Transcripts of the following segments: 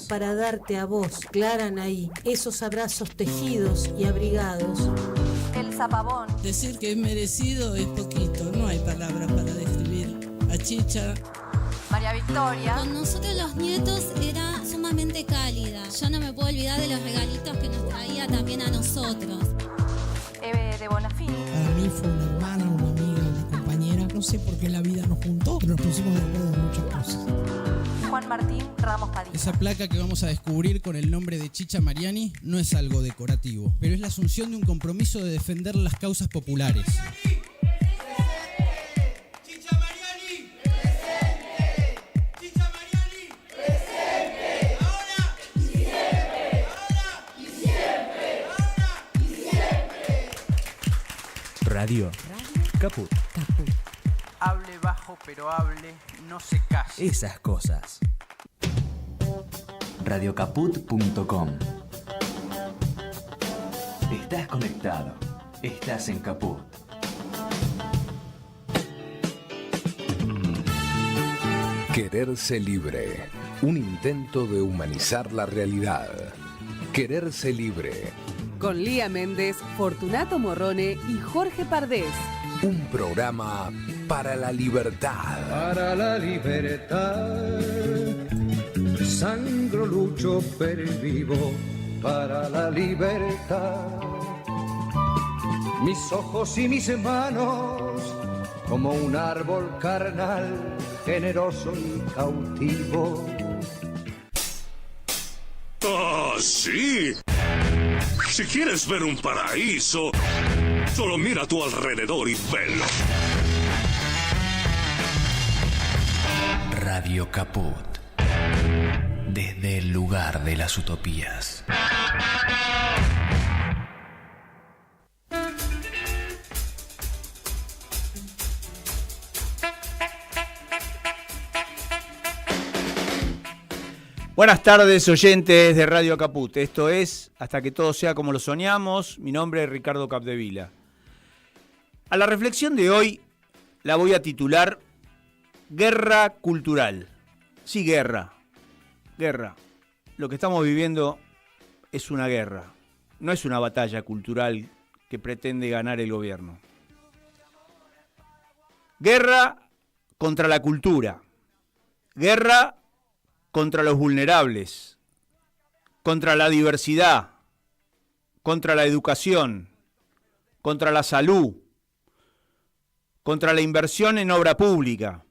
Para darte a vos, Clara Anaí, esos abrazos tejidos y abrigados. El zapabón. Decir que es merecido es poquito, no hay palabras para describir a Chicha. María Victoria. Con nosotros los nietos era sumamente cálida. Yo no me puedo olvidar de los regalitos que nos traía también a nosotros. Eve de Bonafini. Para mí fue una hermana, una amiga, una compañera. No sé por qué la vida nos juntó, pero nos pusimos de acuerdo en muchas cosas. Juan Martín Ramos Padilla. Esa placa que vamos a descubrir con el nombre de Chicha Mariani no es algo decorativo, pero es la asunción de un compromiso de defender las causas populares. ¡Chicha Mariani! ¡Presente! ¡Chicha Mariani! ¡Presente! ¡Ahora! ¡Y siempre! ¡Ahora! ¡Y siempre! ¡Ahora! ¡Y siempre! Radio Caput. Hable bajo, pero hable, no se case. Esas cosas. Radiocaput.com. Estás conectado. Estás en Caput. Quererse libre. Un intento de humanizar la realidad. Quererse libre. Con Lía Méndez, Fortunato Morrone y Jorge Pardés. Un programa para la libertad. Para la libertad. Sangro, lucho, pervivo para la libertad. Mis ojos y mis manos, como un árbol carnal, generoso y cautivo. ¡Ah, sí! Si quieres ver un paraíso, solo mira a tu alrededor y velo. Radio Caput. Desde el lugar de las utopías. Buenas tardes, oyentes de Radio Caput. Esto es Hasta que todo sea como lo soñamos. Mi nombre es Ricardo Capdevila. A la reflexión de hoy la voy a titular Guerra Cultural. Sí, guerra. Guerra. Lo que estamos viviendo es una guerra. No es una batalla cultural que pretende ganar el gobierno. Guerra contra la cultura. Guerra contra los vulnerables, contra la diversidad, contra la educación, contra la salud, contra la inversión en obra pública,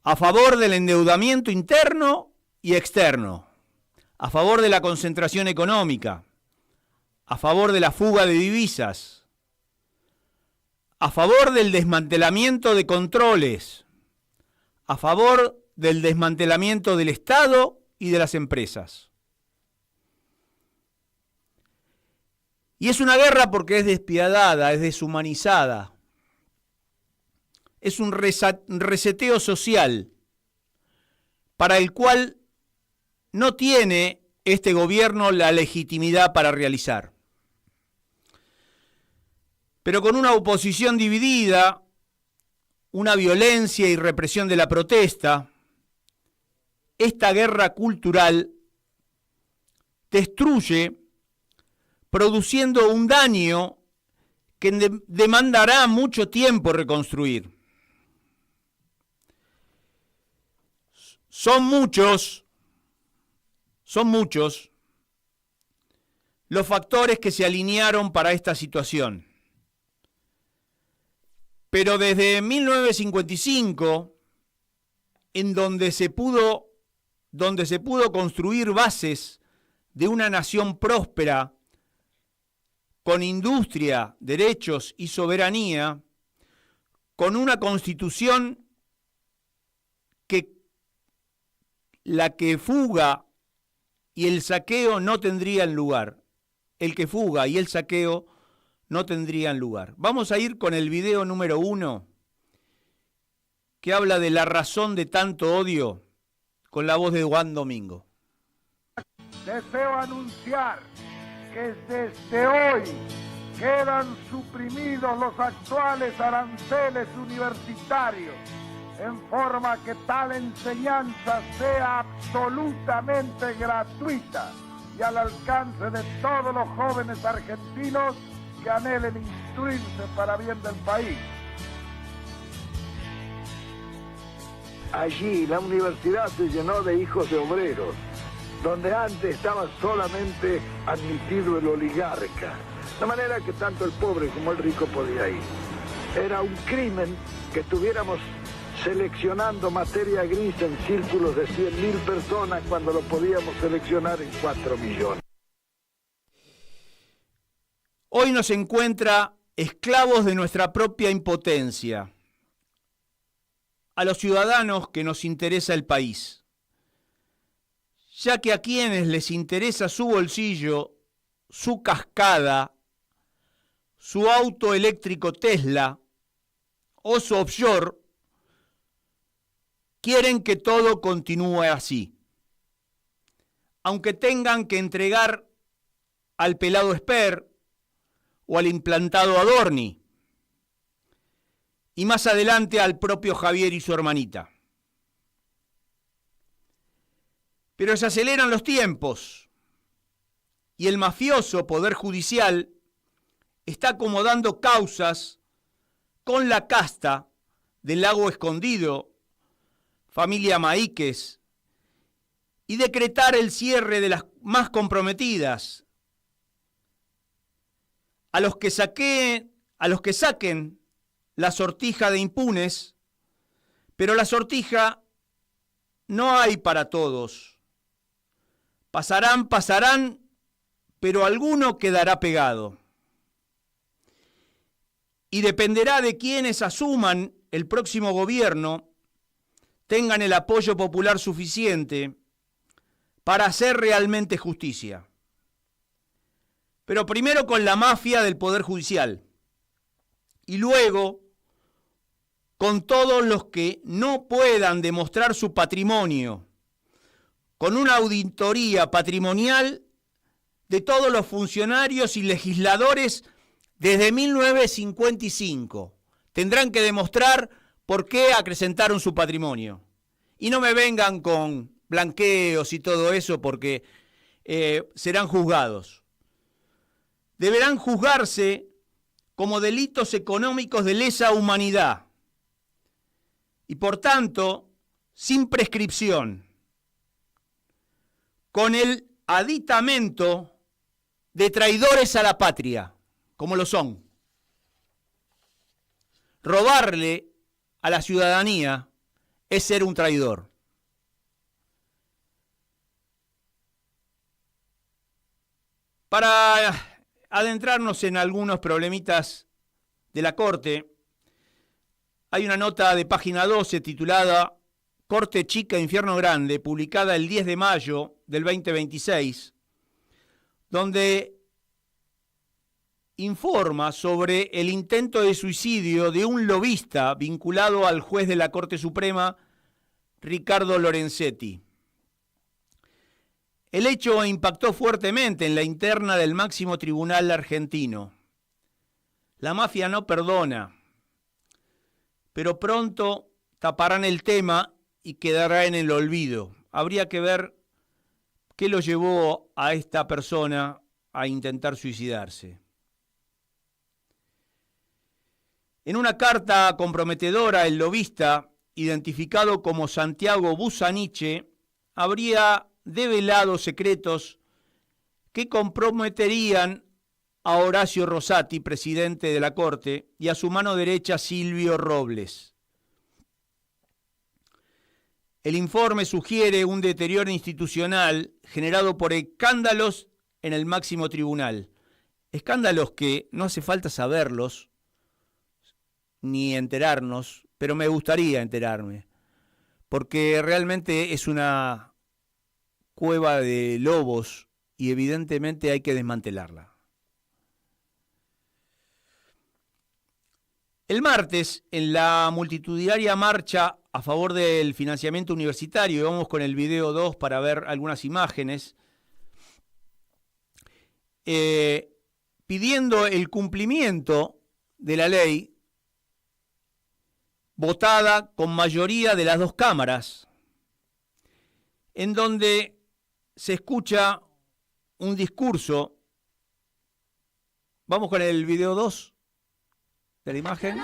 a favor del endeudamiento interno y externo, a favor de la concentración económica, a favor de la fuga de divisas, a favor del desmantelamiento de controles, a favor del desmantelamiento del Estado y de las empresas. Y es una guerra porque es despiadada, es deshumanizada. Es un reseteo social para el cual no tiene este gobierno la legitimidad para realizar. Pero con una oposición dividida, una violencia y represión de la protesta, esta guerra cultural destruye, produciendo un daño que demandará mucho tiempo reconstruir. Son muchos los factores que se alinearon para esta situación. Pero desde 1955, en donde se pudo construir bases de una nación próspera, con industria, derechos y soberanía, con una constitución que la que fuga y el saqueo no tendrían lugar. El que fuga y el saqueo no tendrían lugar. Vamos a ir con el video número 1, que habla de la razón de tanto odio, con la voz de Juan Domingo. Deseo anunciar que desde hoy quedan suprimidos los actuales aranceles universitarios en forma que tal enseñanza sea absolutamente gratuita y al alcance de todos los jóvenes argentinos que anhelen instruirse para bien del país. Allí la universidad se llenó de hijos de obreros, donde antes estaba solamente admitido el oligarca, de manera que tanto el pobre como el rico podía ir. Era un crimen que estuviéramos seleccionando materia gris en círculos de 100.000 personas cuando lo podíamos seleccionar en 4 millones. Hoy nos encuentra esclavos de nuestra propia impotencia. A los ciudadanos que nos interesa el país, ya que a quienes les interesa su bolsillo, su cascada, su auto eléctrico Tesla o su offshore, quieren que todo continúe así, aunque tengan que entregar al pelado Esper o al implantado Adorni, y más adelante al propio Javier y su hermanita. Pero se aceleran los tiempos y el mafioso Poder Judicial está acomodando causas con la casta del Lago Escondido, familia Maíquez, y decretar el cierre de las más comprometidas. A los que saquen la sortija de impunes, pero la sortija no hay para todos. Pasarán, pero alguno quedará pegado. Y dependerá de quienes asuman el próximo gobierno, tengan el apoyo popular suficiente para hacer realmente justicia. Pero primero con la mafia del Poder Judicial y luego con todos los que no puedan demostrar su patrimonio, con una auditoría patrimonial de todos los funcionarios y legisladores desde 1955. Tendrán que demostrar por qué acrecentaron su patrimonio. Y no me vengan con blanqueos y todo eso porque serán juzgados. Deberán juzgarse como delitos económicos de lesa humanidad y por tanto sin prescripción, con el aditamento de traidores a la patria, como lo son. Robarle a la ciudadanía es ser un traidor. Para adentrarnos en algunos problemitas de la Corte, hay una nota de página 12 titulada Corte Chica, Infierno Grande, publicada el 10 de mayo del 2026, donde informa sobre el intento de suicidio de un lobista vinculado al juez de la Corte Suprema, Ricardo Lorenzetti. El hecho impactó fuertemente en la interna del máximo tribunal argentino. La mafia no perdona, pero pronto taparán el tema y quedará en el olvido. Habría que ver qué lo llevó a esta persona a intentar suicidarse. En una carta comprometedora, el lobista, identificado como Santiago Busaniche, habría develado secretos que comprometerían a Horacio Rosati, presidente de la Corte, y a su mano derecha Silvio Robles. El informe sugiere un deterioro institucional generado por escándalos en el máximo tribunal. Escándalos que no hace falta saberlos ni enterarnos, pero me gustaría enterarme, porque realmente es una cueva de lobos y evidentemente hay que desmantelarla. El martes, en la multitudinaria marcha a favor del financiamiento universitario, y vamos con el video 2 para ver algunas imágenes, pidiendo el cumplimiento de la ley, votada con mayoría de las dos cámaras, en donde se escucha un discurso. Vamos con el video 2 de la imagen.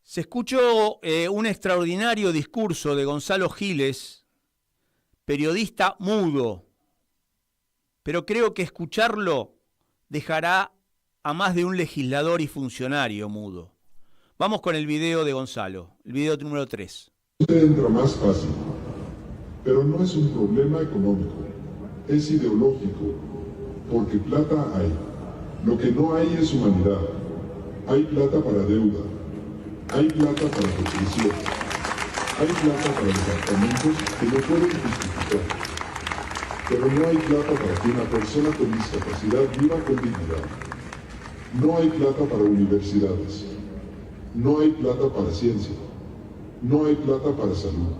Se escuchó un extraordinario discurso de Gonzalo Giles, periodista mudo, pero creo que escucharlo dejará a más de un legislador y funcionario mudo. Vamos con el video de Gonzalo, el video número 3. Usted entra más fácil, pero no es un problema económico, es ideológico, porque plata hay. Lo que no hay es humanidad. Hay plata para deuda. Hay plata para construcción, hay plata para departamentos que no pueden justificar, pero no hay plata para que una persona con discapacidad viva con dignidad. No hay plata para universidades, no hay plata para ciencia, no hay plata para salud.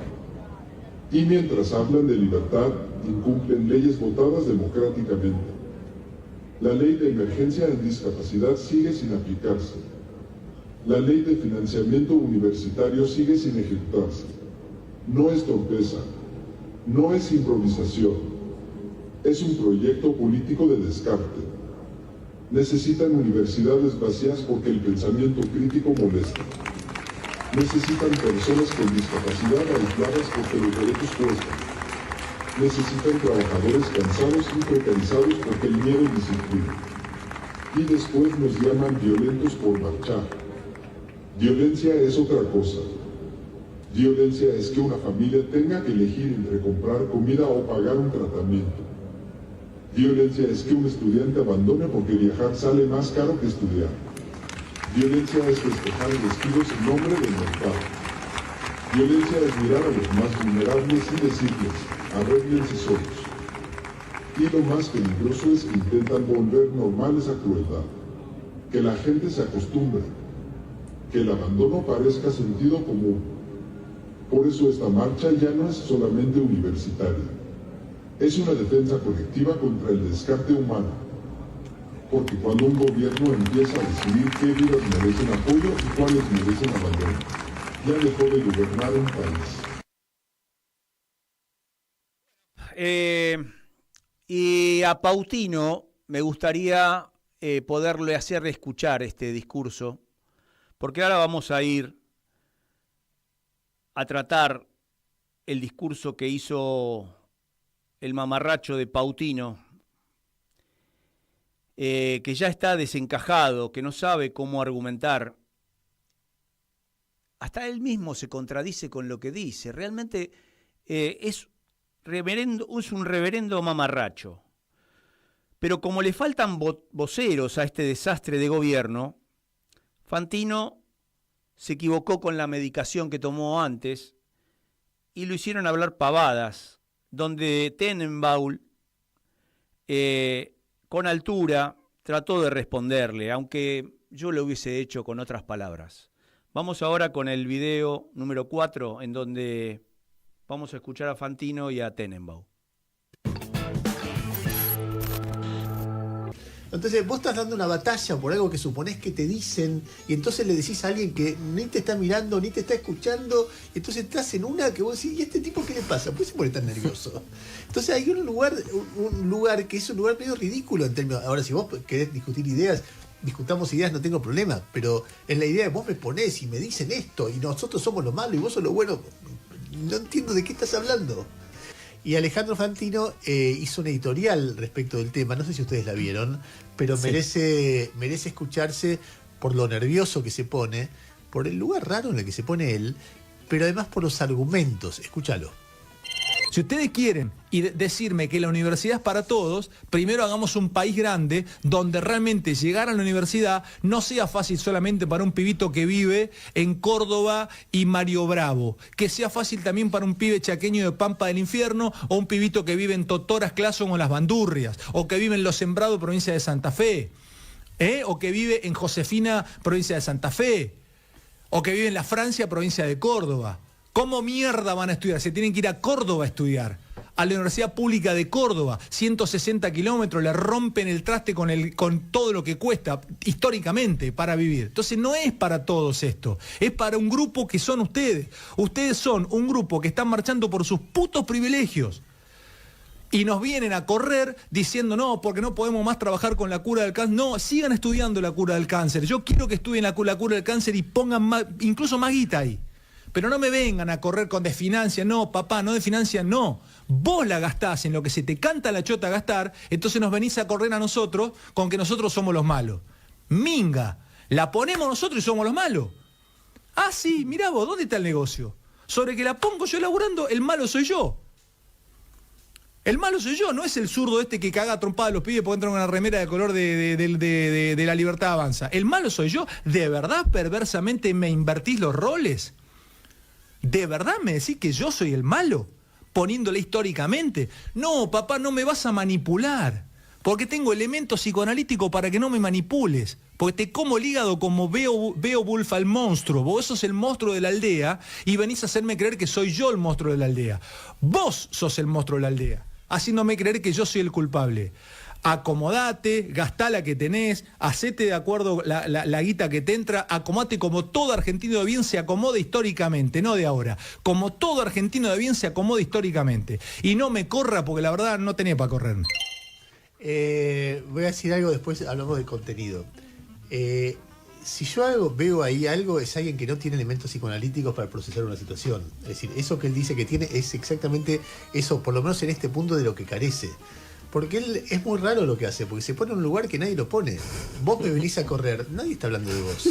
Y mientras hablan de libertad, incumplen leyes votadas democráticamente. La ley de emergencia en discapacidad sigue sin aplicarse. La ley de financiamiento universitario sigue sin ejecutarse. No es torpeza, no es improvisación, es un proyecto político de descarte. Necesitan universidades vacías porque el pensamiento crítico molesta. Necesitan personas con discapacidad aisladas porque los derechos cuestan. Necesitan trabajadores cansados y precarizados porque el miedo disciplina. Y después nos llaman violentos por marchar. Violencia es otra cosa. Violencia es que una familia tenga que elegir entre comprar comida o pagar un tratamiento. Violencia es que un estudiante abandone porque viajar sale más caro que estudiar. Violencia es festejar despidos en nombre del mercado. Violencia es mirar a los más vulnerables y decirles, arréglense solos. Y lo más peligroso es que intentan volver normal esa crueldad. Que la gente se acostumbre. Que el abandono parezca sentido común. Por eso esta marcha ya no es solamente universitaria. Es una defensa colectiva contra el descarte humano. Porque cuando un gobierno empieza a decidir qué vidas merecen apoyo y cuáles merecen abandono, ya dejó de gobernar un país. Y a Pautino me gustaría poderle hacer escuchar este discurso, porque ahora vamos a ir a tratar el discurso que hizo el mamarracho de Pautino, que ya está desencajado, que no sabe cómo argumentar. Hasta él mismo se contradice con lo que dice. Realmente es un reverendo mamarracho. Pero como le faltan voceros a este desastre de gobierno, Fantino se equivocó con la medicación que tomó antes y lo hicieron hablar pavadas, donde Tenenbaum, con altura, trató de responderle, aunque yo lo hubiese hecho con otras palabras. Vamos ahora con el video número 4, en donde vamos a escuchar a Fantino y a Tenenbaum. Entonces vos estás dando una batalla por algo que suponés que te dicen y entonces le decís a alguien que ni te está mirando, ni te está escuchando, y entonces estás en una que vos decís, ¿y a este tipo qué le pasa? ¿Por qué se pone tan nervioso? Entonces hay un lugar que es un lugar medio ridículo en términos. Ahora, si vos querés discutir ideas, discutamos ideas, no tengo problema, pero en la idea de vos me ponés y me dicen esto y nosotros somos lo malo y vos sos lo bueno, no entiendo de qué estás hablando. Y Alejandro Fantino hizo un editorial respecto del tema, no sé si ustedes la vieron, pero sí. merece escucharse por lo nervioso que se pone, por el lugar raro en el que se pone él, pero además por los argumentos. Escúchalo. Si ustedes quieren decirme que la universidad es para todos, primero hagamos un país grande donde realmente llegar a la universidad no sea fácil solamente para un pibito que vive en Córdoba y Mario Bravo, que sea fácil también para un pibe chaqueño de Pampa del Infierno o un pibito que vive en Totoras, Clason o Las Bandurrias, o que vive en Los Sembrados, provincia de Santa Fe, o que vive en Josefina, provincia de Santa Fe, o que vive en La Francia, provincia de Córdoba. ¿Cómo mierda van a estudiar? Se tienen que ir a Córdoba a estudiar. A la Universidad Pública de Córdoba, 160 kilómetros, le rompen el traste con todo lo que cuesta históricamente para vivir. Entonces no es para todos esto, es para un grupo que son ustedes. Ustedes son un grupo que están marchando por sus putos privilegios. Y nos vienen a correr diciendo, no, porque no podemos más trabajar con la cura del cáncer. No, sigan estudiando la cura del cáncer. Yo quiero que estudien la cura del cáncer y pongan más, incluso más guita ahí. Pero no me vengan a correr con desfinancia. No, papá, no desfinancia, no. Vos la gastás en lo que se te canta la chota gastar, entonces nos venís a correr a nosotros con que nosotros somos los malos. Minga, la ponemos nosotros y somos los malos. Ah, sí, mirá vos, ¿dónde está el negocio? Sobre que la pongo yo laburando, el malo soy yo. El malo soy yo, no es el zurdo este que caga trompada a los pibes porque entra en una remera de color de La Libertad Avanza. El malo soy yo. ¿De verdad perversamente me invertís los roles? ¿De verdad me decís que yo soy el malo? Poniéndole históricamente. No, papá, no me vas a manipular. Porque tengo elementos psicoanalíticos para que no me manipules. Porque te como el hígado como Beowulf al monstruo. Vos sos el monstruo de la aldea y venís a hacerme creer que soy yo el monstruo de la aldea. Vos sos el monstruo de la aldea, haciéndome creer que yo soy el culpable. Acomodate, gastá la que tenés, hacete de acuerdo la guita que te entra, acomodate como todo argentino de bien se acomoda históricamente, no de ahora. Como todo argentino de bien se acomoda históricamente. Y no me corra porque la verdad no tenía para correrme. Voy a decir algo, después hablamos de contenido. Si yo veo ahí algo, es alguien que no tiene elementos psicoanalíticos para procesar una situación. Es decir, eso que él dice que tiene es exactamente eso, por lo menos en este punto, de lo que carece. Porque él es muy raro lo que hace, porque se pone en un lugar que nadie lo pone. Vos me venís a correr, nadie está hablando de vos.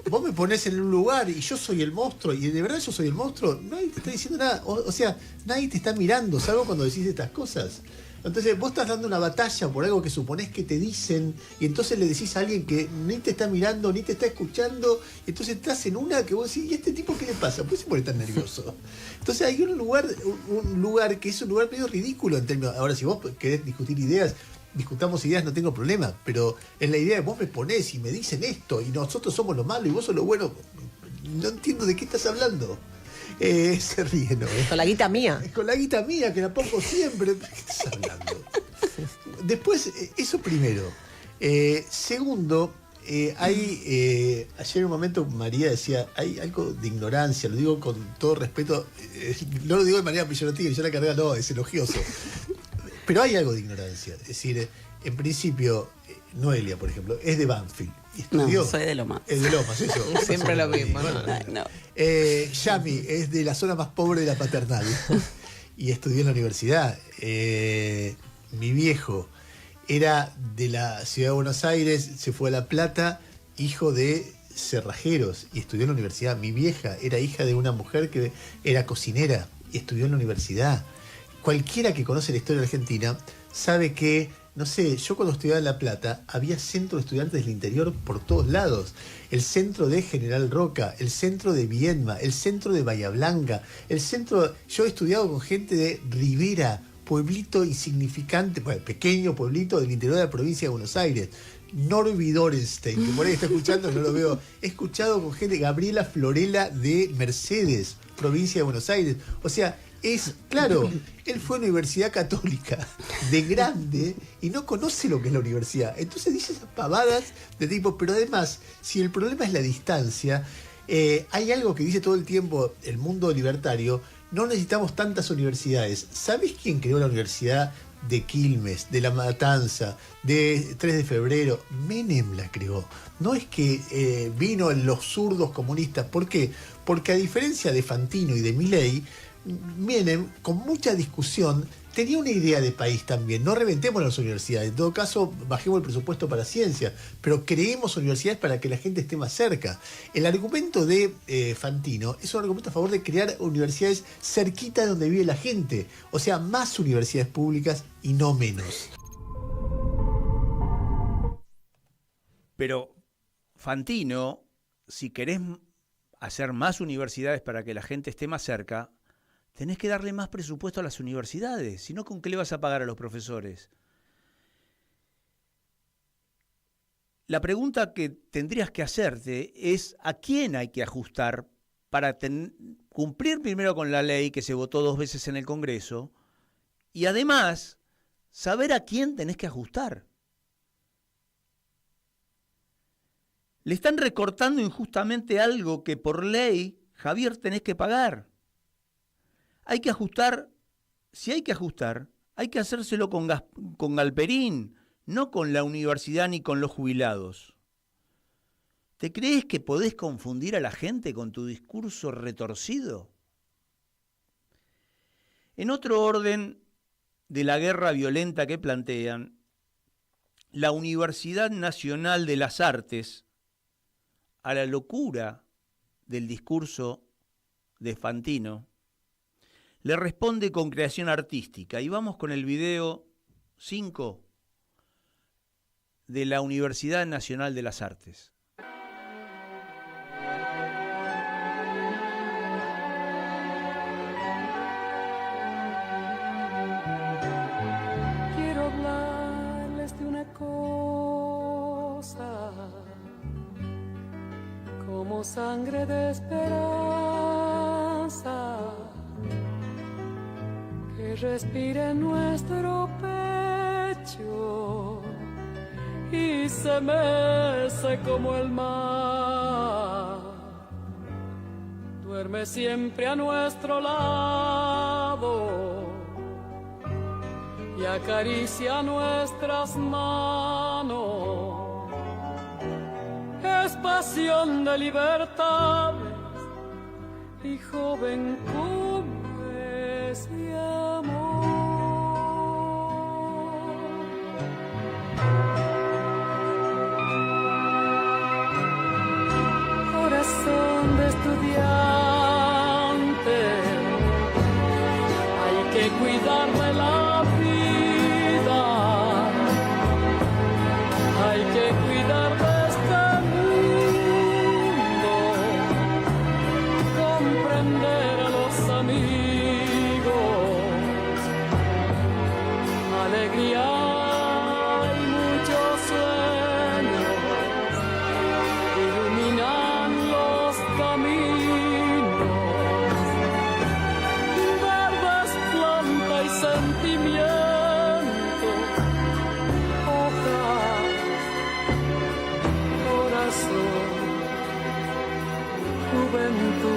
Vos me ponés en un lugar y yo soy el monstruo, y de verdad yo soy el monstruo, nadie te está diciendo nada. O sea, nadie te está mirando, salvo cuando decís estas cosas. Entonces vos estás dando una batalla por algo que suponés que te dicen, y entonces le decís a alguien que ni te está mirando, ni te está escuchando, y entonces estás en una que vos decís, ¿y a este tipo qué le pasa? ¿Por qué se pone tan nervioso? Entonces hay un lugar que es un lugar medio ridículo en términos. Ahora, si vos querés discutir ideas, discutamos ideas, no tengo problema, pero en la idea de vos me ponés y me dicen esto, y nosotros somos lo malo y vos sos lo bueno, no entiendo de qué estás hablando. Se ríe, ¿no? Con la guita mía. Con la guita mía, que la pongo siempre. ¿De qué estás hablando? Después, eso primero. Segundo, ayer en un momento María decía, hay algo de ignorancia, lo digo con todo respeto, no lo digo de manera peyorativa, yo la carrera no, es elogioso. Pero hay algo de ignorancia. Es decir, en principio, Noelia, por ejemplo, es de Banfield. Estudió. No, soy de Lomas. Es de Lomas, eso. Siempre lo mismo. No. Yami es de la zona más pobre de la Paternal y estudió en la universidad. Mi viejo era de la ciudad de Buenos Aires, se fue a La Plata, hijo de cerrajeros, y estudió en la universidad. Mi vieja era hija de una mujer que era cocinera y estudió en la universidad. Cualquiera que conoce la historia de Argentina sabe que, no sé, yo cuando estudiaba en La Plata había centro de estudiantes del interior por todos lados. El centro de General Roca, el centro de Viedma, el centro de Bahía Blanca, el centro... Yo he estudiado con gente de Rivera, pueblito insignificante, bueno, pequeño pueblito del interior de la provincia de Buenos Aires. Norby Dorenstein, que por ahí está escuchando, no lo veo. He escuchado con gente, Gabriela Florela de Mercedes, provincia de Buenos Aires. O sea, claro, él fue a una universidad católica de grande y no conoce lo que es la universidad. Entonces dice esas pavadas de tipo, pero además, si el problema es la distancia, hay algo que dice todo el tiempo el mundo libertario: no necesitamos tantas universidades. ¿Sabés quién creó la universidad de Quilmes, de La Matanza, de 3 de febrero? Menem la creó. No es que vino en los zurdos comunistas. ¿Por qué? Porque a diferencia de Fantino y de Milei, Menem, con mucha discusión, tenía una idea de país también. No reventemos las universidades. En todo caso, bajemos el presupuesto para ciencia, pero creemos universidades para que la gente esté más cerca. El argumento de Fantino es un argumento a favor de crear universidades cerquita de donde vive la gente. O sea, más universidades públicas y no menos. Pero Fantino, si querés hacer más universidades para que la gente esté más cerca, tenés que darle más presupuesto a las universidades. Si no, ¿con qué le vas a pagar a los profesores? La pregunta que tendrías que hacerte es ¿a quién hay que ajustar para cumplir primero con la ley que se votó 2 veces en el Congreso y además saber a quién tenés que ajustar? Le están recortando injustamente algo que por ley, Javier, tenés que pagar. Hay que ajustar, si hay que ajustar, hay que hacérselo con Galperín, no con la universidad ni con los jubilados. ¿Te crees que podés confundir a la gente con tu discurso retorcido? En otro orden de la guerra violenta que plantean, la Universidad Nacional de las Artes, a la locura del discurso de Fantino, le responde con creación artística. Y vamos con el video 5 de la Universidad Nacional de las Artes. Quiero hablarles de una cosa, como sangre de esperanza que respire en nuestro pecho y se mece como el mar. Duerme siempre a nuestro lado y acaricia nuestras manos. Es pasión de libertades y joven como es mi amor. Corazón de estudiante, hay que cuidar de la vida, hay que cuidar de comprender a los amigos, alegría y muchos sueños iluminan los caminos, verdes planta y sentimiento, hojas, corazón, juventud.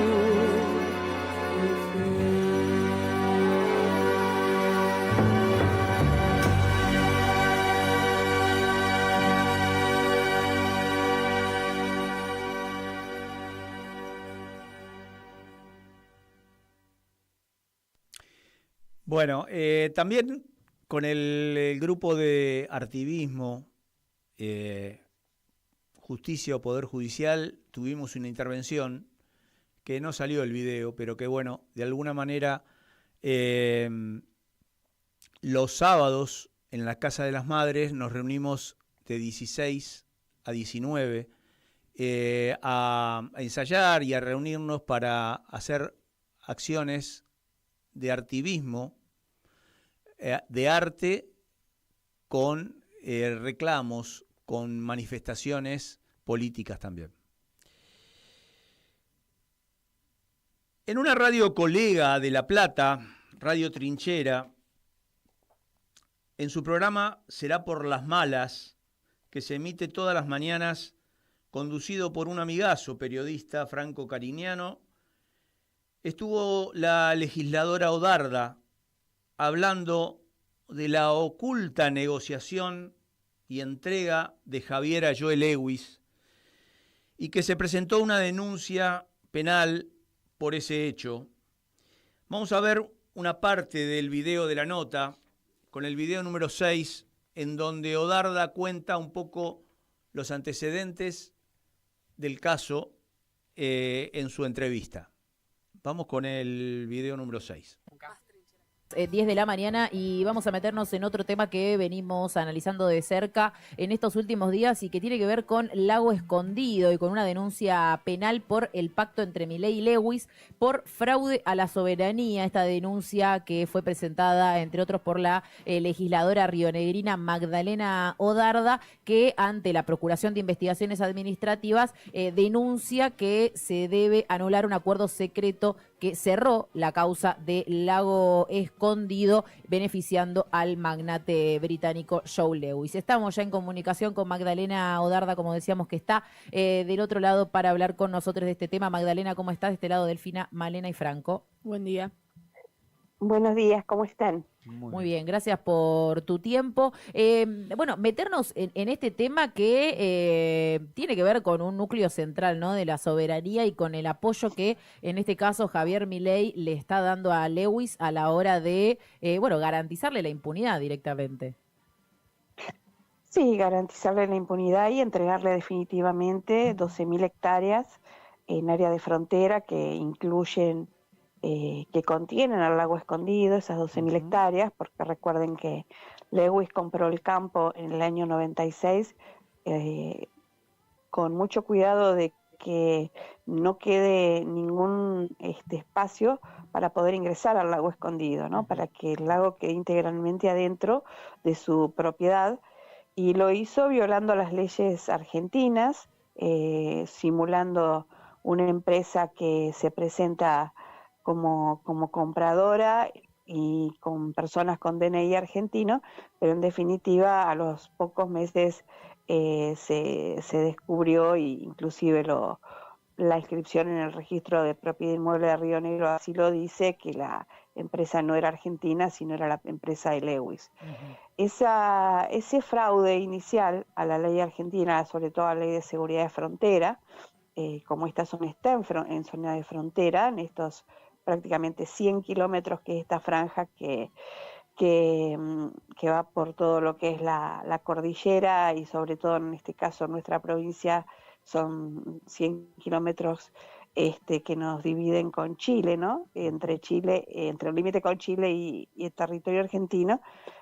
Bueno, también con el grupo de Artivismo, Justicia o Poder Judicial, tuvimos una intervención que no salió el video, pero que bueno, de alguna manera los sábados en la Casa de las Madres nos reunimos de 16 a 19 a ensayar y a reunirnos para hacer acciones de artivismo, de arte, con reclamos, con manifestaciones políticas también. En una radio colega de La Plata, Radio Trinchera, en su programa Será por las Malas, que se emite todas las mañanas, conducido por un amigazo periodista, Franco Carignano, estuvo la legisladora Odarda hablando de la oculta negociación y entrega de Javier a Joe Lewis y que se presentó una denuncia penal por ese hecho. Vamos a ver una parte del video de la nota, con el video número 6, en donde Odarda cuenta un poco los antecedentes del caso en su entrevista. Vamos con el video número 6. 10 de la mañana y vamos a meternos en otro tema que venimos analizando de cerca en estos últimos días y que tiene que ver con Lago Escondido y con una denuncia penal por el pacto entre Milei y Lewis por fraude a la soberanía. Esta denuncia que fue presentada, entre otros, por la legisladora rionegrina Magdalena Odarda, que ante la Procuración de Investigaciones Administrativas denuncia que se debe anular un acuerdo secreto que cerró la causa de Lago Escondido, beneficiando al magnate británico Joe Lewis. Estamos ya en comunicación con Magdalena Odarda, como decíamos, que está del otro lado para hablar con nosotros de este tema. Magdalena, ¿cómo estás? De este lado, Delfina, Malena y Franco. Buen día. Buenos días, ¿cómo están? Muy bien, gracias por tu tiempo. Bueno, meternos en este tema que tiene que ver con un núcleo central, ¿no?, de la soberanía y con el apoyo que, en este caso, Javier Milei le está dando a Lewis a la hora de, garantizarle la impunidad directamente. Sí, garantizarle la impunidad y entregarle definitivamente 12.000 hectáreas en área de frontera que incluyen... que contienen al Lago Escondido, esas 12.000 hectáreas, porque recuerden que Lewis compró el campo en el año 96 con mucho cuidado de que no quede ningún espacio para poder ingresar al Lago Escondido, ¿no? Para que el lago quede integralmente adentro de su propiedad, y lo hizo violando las leyes argentinas, simulando una empresa que se presenta como compradora y con personas con DNI argentino, pero en definitiva a los pocos meses se descubrió, y inclusive la inscripción en el registro de propiedad inmueble de Río Negro así lo dice, que la empresa no era argentina, sino era la empresa de Lewis. Ese fraude inicial a la ley argentina, sobre todo a la ley de seguridad de frontera, como esta zona está en zona de frontera, en estos prácticamente 100 kilómetros que es esta franja que va por todo lo que es la cordillera, y sobre todo en este caso nuestra provincia son 100 kilómetros que nos dividen con Chile, ¿no? Entre el límite con Chile y el territorio argentino.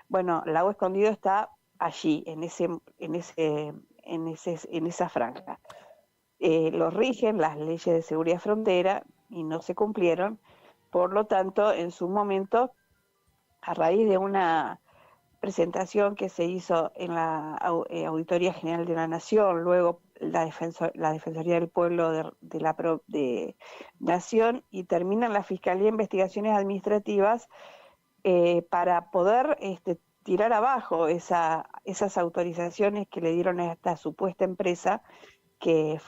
Bueno, el Lago Escondido está allí, en esa franja. Lo rigen las leyes de seguridad frontera y no se cumplieron. Por lo tanto, en su momento, a raíz de una presentación que se hizo en la Auditoría General de la Nación, luego la Defensoría del Pueblo de la Nación, y termina en la Fiscalía de Investigaciones Administrativas, para poder tirar abajo esas autorizaciones que le dieron a esta supuesta empresa que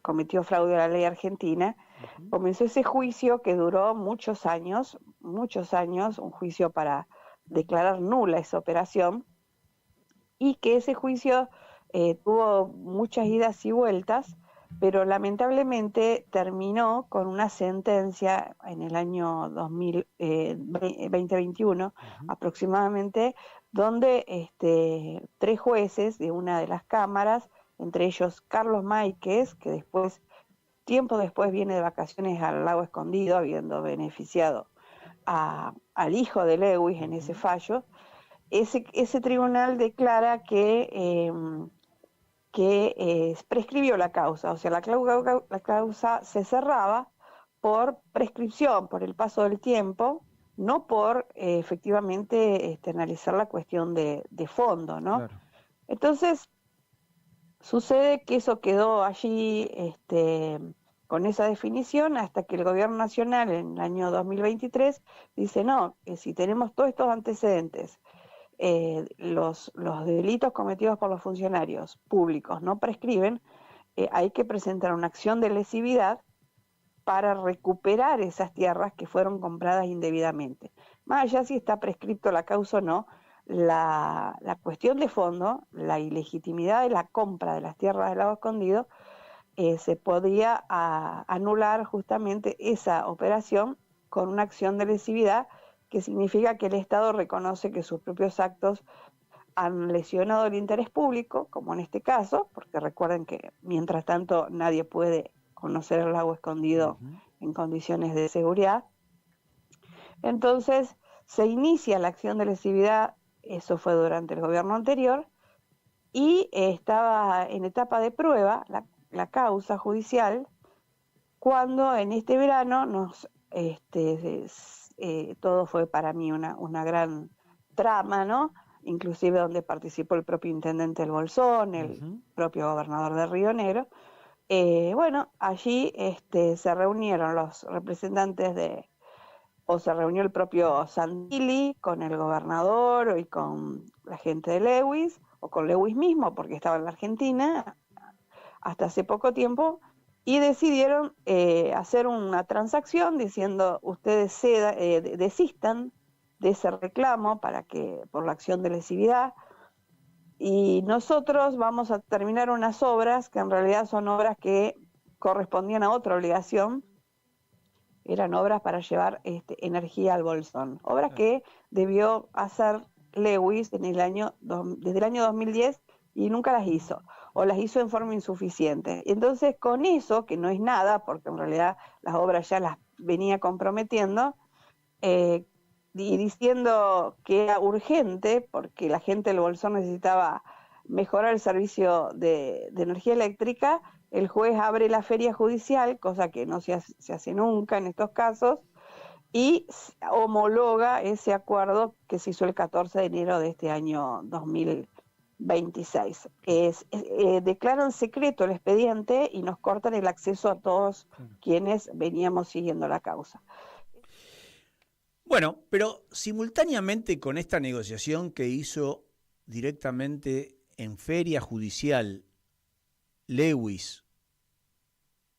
cometió fraude a la ley argentina. Comenzó ese juicio que duró muchos años, un juicio para declarar nula esa operación, y que ese juicio tuvo muchas idas y vueltas, pero lamentablemente terminó con una sentencia en el año 2021 aproximadamente, donde 3 jueces de una de las cámaras, entre ellos Carlos Máiquez, que tiempo después viene de vacaciones al Lago Escondido, habiendo beneficiado al hijo de Lewis en ese fallo, ese tribunal declara que prescribió la causa, o sea, la causa se cerraba por prescripción, por el paso del tiempo, no por efectivamente analizar la cuestión de fondo, ¿no? Claro. Entonces, sucede que eso quedó allí con esa definición, hasta que el gobierno nacional en el año 2023 dice, no, si tenemos todos estos antecedentes, los delitos cometidos por los funcionarios públicos no prescriben, hay que presentar una acción de lesividad para recuperar esas tierras que fueron compradas indebidamente. Más allá si está prescripto la causa o no, la cuestión de fondo, la ilegitimidad de la compra de las tierras del Lago Escondido, se podía anular justamente esa operación con una acción de lesividad, que significa que el Estado reconoce que sus propios actos han lesionado el interés público, como en este caso, porque recuerden que mientras tanto nadie puede conocer el lago escondido en condiciones de seguridad. Entonces se inicia la acción de lesividad, eso fue durante el gobierno anterior, y estaba en etapa de prueba la causa judicial, cuando en este verano todo fue para mí una gran trama, ¿no? Inclusive donde participó el propio intendente del Bolsón, el propio gobernador de Río Negro. Allí se reunieron los representantes se reunió el propio Santilli con el gobernador y con la gente de Lewis, o con Lewis mismo, porque estaba en la Argentina hasta hace poco tiempo, y decidieron hacer una transacción diciendo: ustedes desistan de ese reclamo por la acción de lesividad, y nosotros vamos a terminar unas obras que en realidad son obras que correspondían a otra obligación. Eran obras para llevar energía al Bolsón, obras que debió hacer Lewis desde el año 2010 y nunca las hizo, o las hizo en forma insuficiente. Entonces, con eso, que no es nada, porque en realidad las obras ya las venía comprometiendo, y diciendo que era urgente, porque la gente del Bolsón necesitaba mejorar el servicio de energía eléctrica, el juez abre la feria judicial, cosa que no se hace nunca en estos casos, y homologa ese acuerdo que se hizo el 14 de enero de este año 2026. Declaran secreto el expediente y nos cortan el acceso a todos quienes veníamos siguiendo la causa. Bueno, pero simultáneamente con esta negociación que hizo directamente en feria judicial Lewis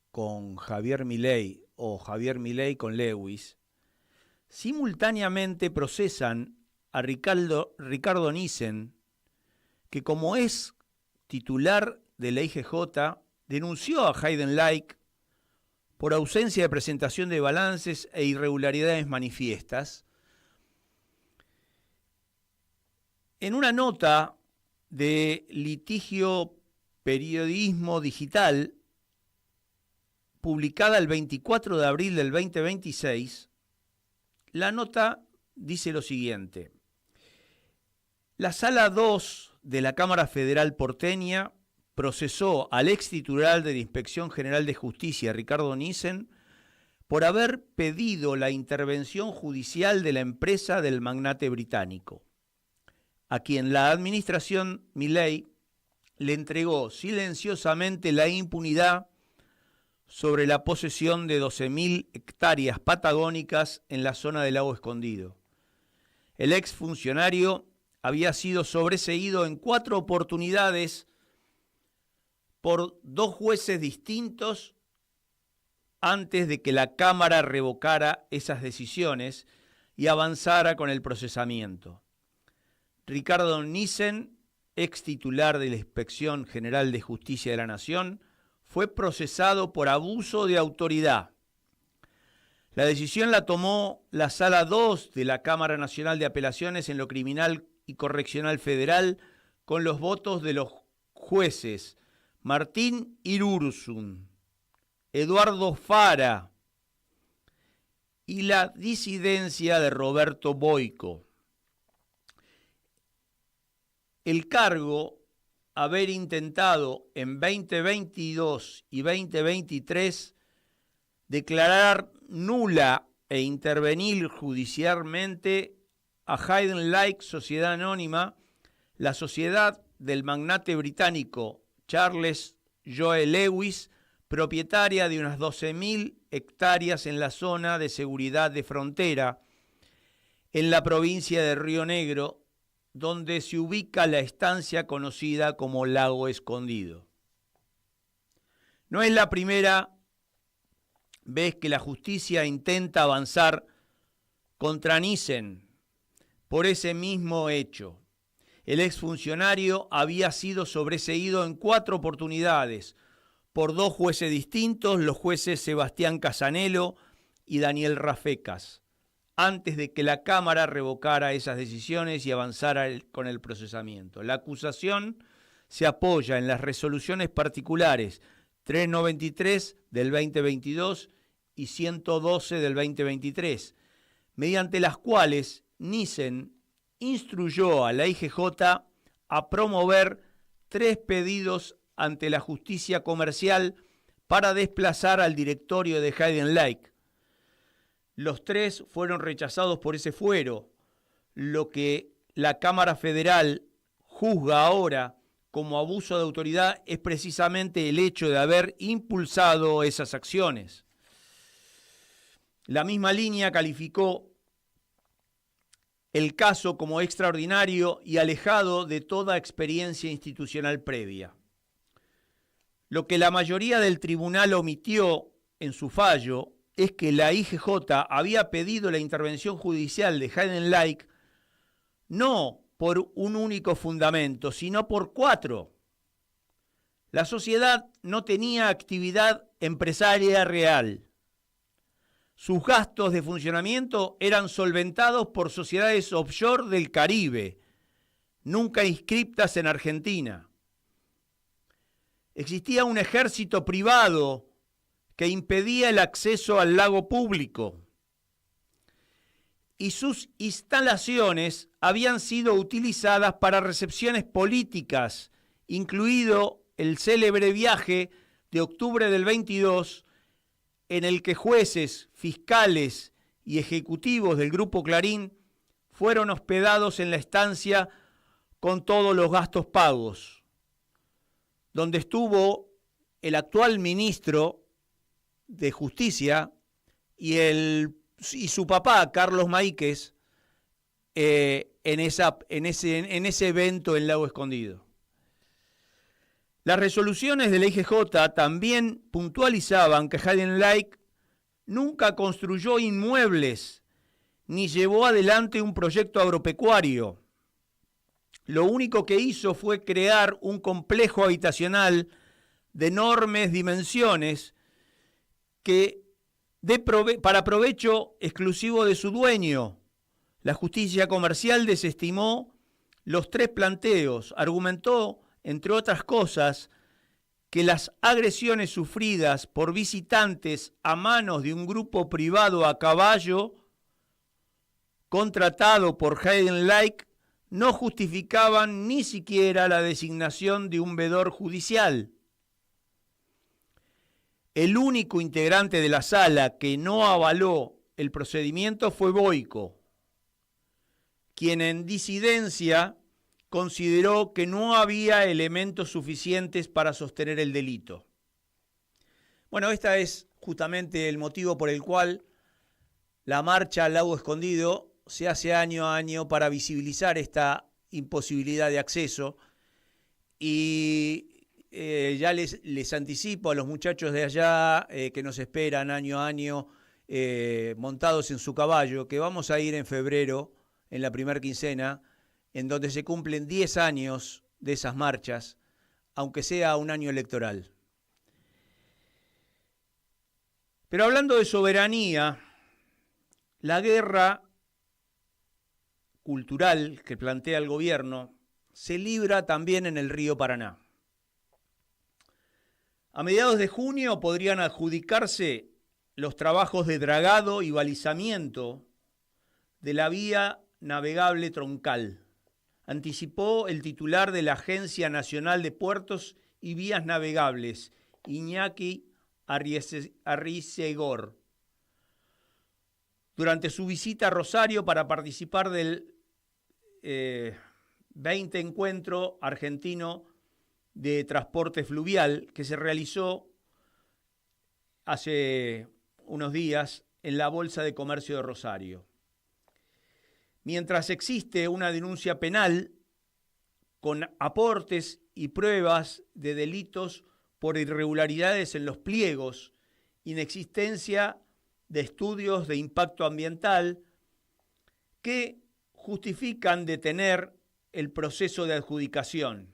con Javier Milei o Javier Milei con Lewis, simultáneamente procesan a Ricardo Nissen, que como es titular de la IGJ, denunció a Hayden Lake por ausencia de presentación de balances e irregularidades manifiestas. En una nota de litigio periodismo digital, publicada el 24 de abril del 2026, la nota dice lo siguiente: la Sala 2 de la Cámara Federal porteña procesó al ex titular de la Inspección General de Justicia, Ricardo Nissen, por haber pedido la intervención judicial de la empresa del magnate británico, a quien la administración Milei le entregó silenciosamente la impunidad sobre la posesión de 12.000 hectáreas patagónicas en la zona del lago escondido. El exfuncionario había sido sobreseído en 4 oportunidades por 2 jueces distintos antes de que la Cámara revocara esas decisiones y avanzara con el procesamiento. Ricardo Nissen, ex titular de la Inspección General de Justicia de la Nación, fue procesado por abuso de autoridad. La decisión la tomó la Sala 2 de la Cámara Nacional de Apelaciones en lo Criminal y Correccional Federal con los votos de los jueces Martín Irursun, Eduardo Fara y la disidencia de Roberto Boico. El cargo, haber intentado en 2022 y 2023 declarar nula e intervenir judicialmente a Hayden Lake Sociedad Anónima, la sociedad del magnate británico Charles Joe Lewis, propietaria de unas 12.000 hectáreas en la zona de seguridad de frontera, en la provincia de Río Negro, donde se ubica la estancia conocida como Lago Escondido. No es la primera vez que la justicia intenta avanzar contra Nissen por ese mismo hecho. El exfuncionario había sido sobreseído en 4 oportunidades por 2 jueces distintos, los jueces Sebastián Casanelo y Daniel Rafecas, antes de que la Cámara revocara esas decisiones y avanzara con el procesamiento. La acusación se apoya en las resoluciones particulares 393 del 2022 y 112 del 2023, mediante las cuales Nissen instruyó a la IGJ a promover 3 pedidos ante la justicia comercial para desplazar al directorio de Hidden Lake. Los 3 fueron rechazados por ese fuero, lo que la Cámara Federal juzga ahora como abuso de autoridad es precisamente el hecho de haber impulsado esas acciones. La misma línea calificó el caso como extraordinario y alejado de toda experiencia institucional previa. Lo que la mayoría del tribunal omitió en su fallo es que la IGJ había pedido la intervención judicial de Hidden Lake no por un único fundamento, sino por 4. La sociedad no tenía actividad empresaria real. Sus gastos de funcionamiento eran solventados por sociedades offshore del Caribe, nunca inscriptas en Argentina. Existía un ejército privado que impedía el acceso al lago público y sus instalaciones habían sido utilizadas para recepciones políticas, incluido el célebre viaje de octubre del 22, en el que jueces, fiscales y ejecutivos del Grupo Clarín fueron hospedados en la estancia con todos los gastos pagos, donde estuvo el actual ministro de Justicia y su papá, Carlos Maíquez, en ese evento en Lago Escondido. Las resoluciones de la IGJ también puntualizaban que Hidden Lake nunca construyó inmuebles ni llevó adelante un proyecto agropecuario. Lo único que hizo fue crear un complejo habitacional de enormes dimensiones para provecho exclusivo de su dueño. La justicia comercial desestimó los 3 planteos, argumentó, entre otras cosas, que las agresiones sufridas por visitantes a manos de un grupo privado a caballo contratado por Hidden Lake no justificaban ni siquiera la designación de un vedor judicial. El único integrante de la sala que no avaló el procedimiento fue Boico, quien en disidencia consideró que no había elementos suficientes para sostener el delito. Bueno, este es justamente el motivo por el cual la marcha al Lago Escondido se hace año a año para visibilizar esta imposibilidad de acceso. Y ya les anticipo a los muchachos de allá que nos esperan año a año montados en su caballo, que vamos a ir en febrero, en la primera quincena, en donde se cumplen 10 años de esas marchas, aunque sea un año electoral. Pero hablando de soberanía, la guerra cultural que plantea el gobierno se libra también en el río Paraná. A mediados de junio podrían adjudicarse los trabajos de dragado y balizamiento de la vía navegable troncal, anticipó el titular de la Agencia Nacional de Puertos y Vías Navegables, Iñaki Arrizegor, durante su visita a Rosario para participar del 20 Encuentro Argentino de Transporte Fluvial que se realizó hace unos días en la Bolsa de Comercio de Rosario. Mientras existe una denuncia penal con aportes y pruebas de delitos por irregularidades en los pliegos, inexistencia de estudios de impacto ambiental que justifican detener el proceso de adjudicación.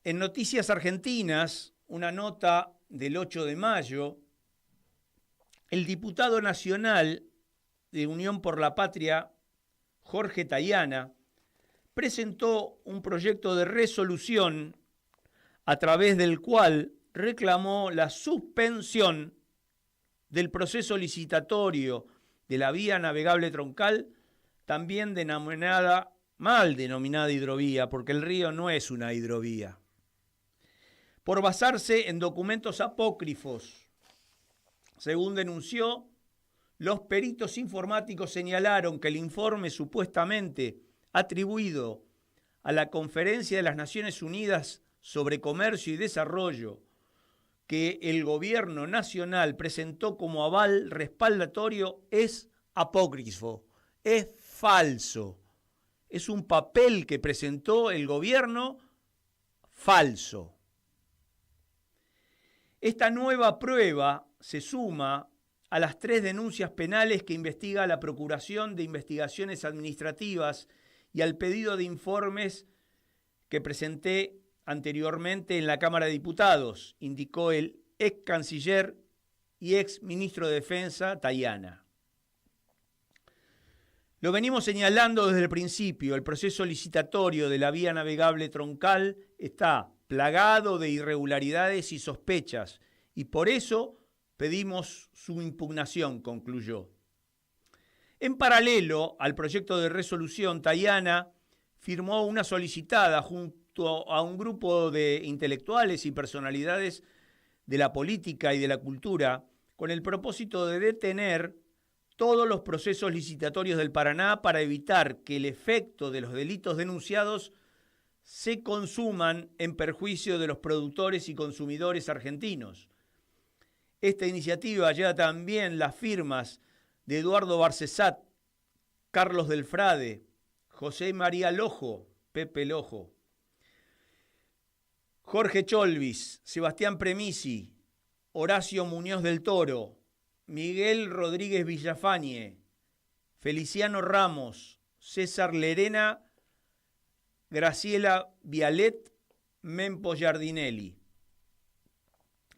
En Noticias Argentinas, una nota del 8 de mayo el diputado nacional de Unión por la Patria, Jorge Tayana, presentó un proyecto de resolución a través del cual reclamó la suspensión del proceso licitatorio de la vía navegable troncal, también mal denominada hidrovía, porque el río no es una hidrovía, por basarse en documentos apócrifos. Según denunció, los peritos informáticos señalaron que el informe supuestamente atribuido a la Conferencia de las Naciones Unidas sobre Comercio y Desarrollo, que el gobierno nacional presentó como aval respaldatorio, es apócrifo, es falso. Es un papel que presentó el gobierno falso. Esta nueva prueba se suma a las 3 denuncias penales que investiga la Procuración de Investigaciones Administrativas y al pedido de informes que presenté anteriormente en la Cámara de Diputados, indicó el ex canciller y ex ministro de Defensa, Tayana. Lo venimos señalando desde el principio, el proceso licitatorio de la vía navegable troncal está plagado de irregularidades y sospechas, y por eso pedimos su impugnación, concluyó. En paralelo al proyecto de resolución, Tayana firmó una solicitada junto a un grupo de intelectuales y personalidades de la política y de la cultura con el propósito de detener todos los procesos licitatorios del Paraná para evitar que el efecto de los delitos denunciados se consuman en perjuicio de los productores y consumidores argentinos. Esta iniciativa lleva también las firmas de Eduardo Barcesat, Carlos Delfrade, José María Lojo, Pepe Lojo, Jorge Cholvis, Sebastián Premisi, Horacio Muñoz del Toro, Miguel Rodríguez Villafañe, Feliciano Ramos, César Lerena, Graciela Vialet, Mempo Giardinelli.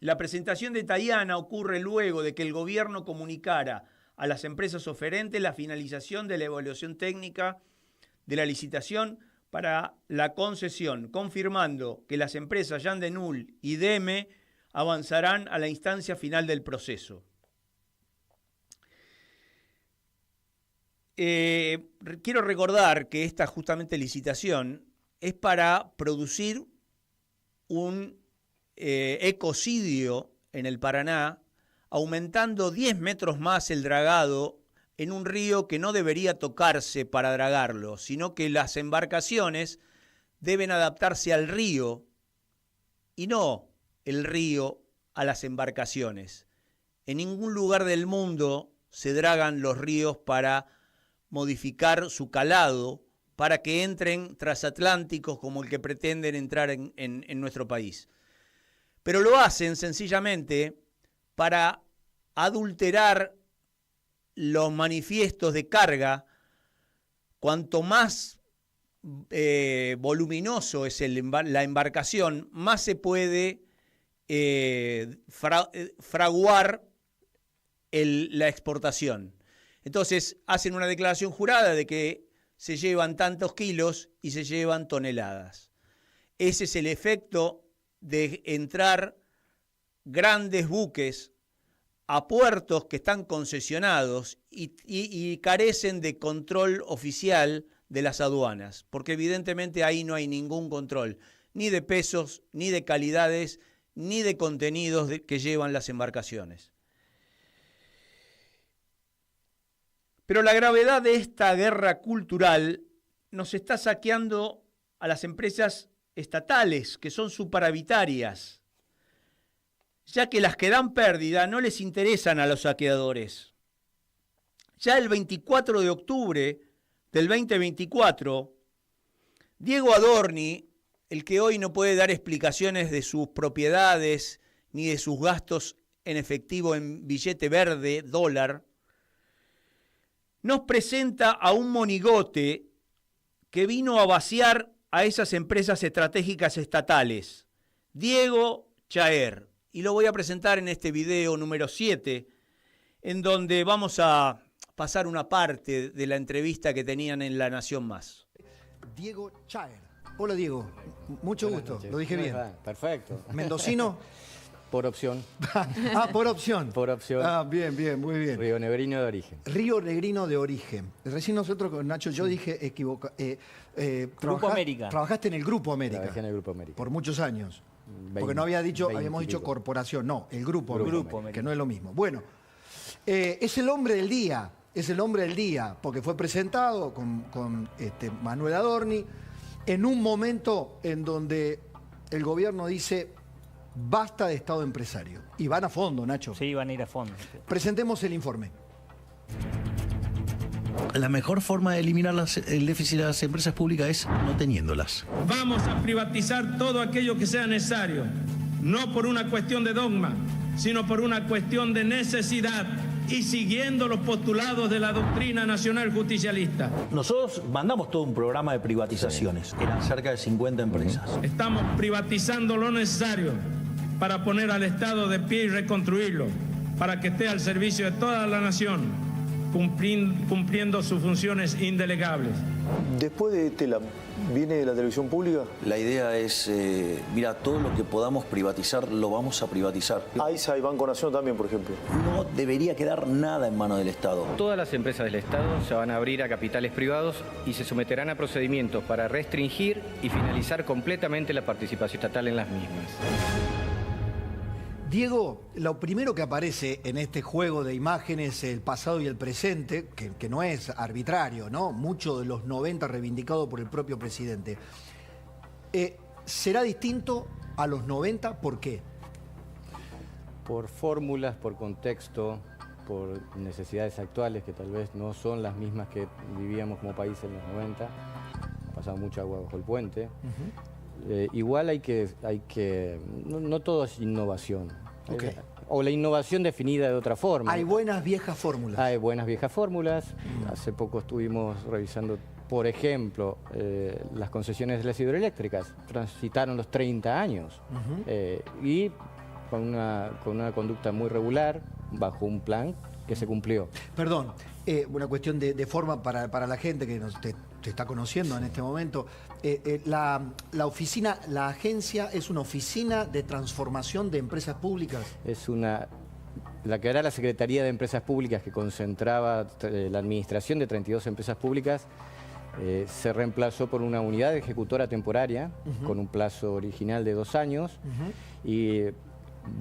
La presentación de Tayana ocurre luego de que el gobierno comunicara a las empresas oferentes la finalización de la evaluación técnica de la licitación para la concesión, confirmando que las empresas Jan de Null y DEME avanzarán a la instancia final del proceso. Quiero recordar que esta justamente licitación es para producir un ecocidio en el Paraná, aumentando 10 metros más el dragado en un río que no debería tocarse para dragarlo, sino que las embarcaciones deben adaptarse al río y no el río a las embarcaciones. En ningún lugar del mundo se dragan los ríos para modificar su calado para que entren transatlánticos como el que pretenden entrar en nuestro país. Pero lo hacen sencillamente para adulterar los manifiestos de carga. Cuanto más voluminoso es la embarcación, más se puede fraguar la exportación. Entonces hacen una declaración jurada de que se llevan tantos kilos y se llevan toneladas. Ese es el efecto de entrar grandes buques a puertos que están concesionados y carecen de control oficial de las aduanas, porque evidentemente ahí no hay ningún control, ni de pesos, ni de calidades, ni de contenidos que llevan las embarcaciones. Pero la gravedad de esta guerra cultural nos está saqueando a las empresas estatales, que son superavitarias, ya que las que dan pérdida no les interesan a los saqueadores. Ya el 24 de octubre del 2024, Diego Adorni, el que hoy no puede dar explicaciones de sus propiedades ni de sus gastos en efectivo en billete verde, dólar, nos presenta a un monigote que vino a vaciar a esas empresas estratégicas estatales, Diego Chaer. Y lo voy a presentar en este video número 7, en donde vamos a pasar una parte de la entrevista que tenían en La Nación Más. Diego Chaer. Hola Diego, mucho Buenas gusto, noches. lo dije ¿Cómo bien. les va? Perfecto. ¿Mendocino? Por opción. Ah, por opción. Por opción. Ah, bien, bien, muy bien. Río Negrino de origen. Río Negrino de origen. Recién nosotros con Nacho, yo dije Grupo América. Trabajaste en el Grupo América. Trabajé en el Grupo América. Por muchos años. 20, Porque no había dicho, 20 habíamos y dicho pico. corporación, no, el Grupo Grupo América, que no es lo mismo. Bueno, es el hombre del día, es el hombre del día, porque fue presentado con Manuel Adorni en un momento en donde el gobierno dice basta de Estado empresario. Y van a fondo, Nacho. Sí, van a ir a fondo. Presentemos el informe. La mejor forma de eliminar el déficit de las empresas públicas es no teniéndolas. Vamos a privatizar todo aquello que sea necesario, no por una cuestión de dogma, sino por una cuestión de necesidad y siguiendo los postulados de la doctrina nacional justicialista. Nosotros mandamos todo un programa de privatizaciones. Eran cerca de 50 empresas. Estamos privatizando lo necesario para poner al Estado de pie y reconstruirlo, para que esté al servicio de toda la nación, cumpliendo sus funciones indelegables. Después de Telam, ¿viene la televisión pública? La idea es, mira, todo lo que podamos privatizar, lo vamos a privatizar. AISA y Banco Nación también, por ejemplo. No debería quedar nada en manos del Estado. Todas las empresas del Estado se van a abrir a capitales privados y se someterán a procedimientos para restringir y finalizar completamente la participación estatal en las mismas. Diego, lo primero que aparece en este juego de imágenes, el pasado y el presente, que no es arbitrario, ¿no? Mucho de los 90 reivindicado por el propio presidente. ¿Será distinto a los 90? ¿Por qué? Por fórmulas, por contexto, por necesidades actuales que tal vez no son las mismas que vivíamos como país en los 90. Ha pasado mucha agua bajo el puente. Igual hay que no todo es innovación. Okay. O la innovación definida de otra forma. Hay buenas viejas fórmulas. Hay buenas viejas fórmulas. Hace poco estuvimos revisando, por ejemplo, las concesiones de las hidroeléctricas. Transitaron los 30 años y con una conducta muy regular, bajo un plan que se cumplió. Perdón, una cuestión de forma para la gente que te está conociendo en este momento. La oficina, la agencia es una oficina de transformación de empresas públicas. Es la que era la Secretaría de Empresas Públicas, que concentraba la administración de 32 empresas públicas, se reemplazó por una unidad ejecutora temporaria con un plazo original de 2 años y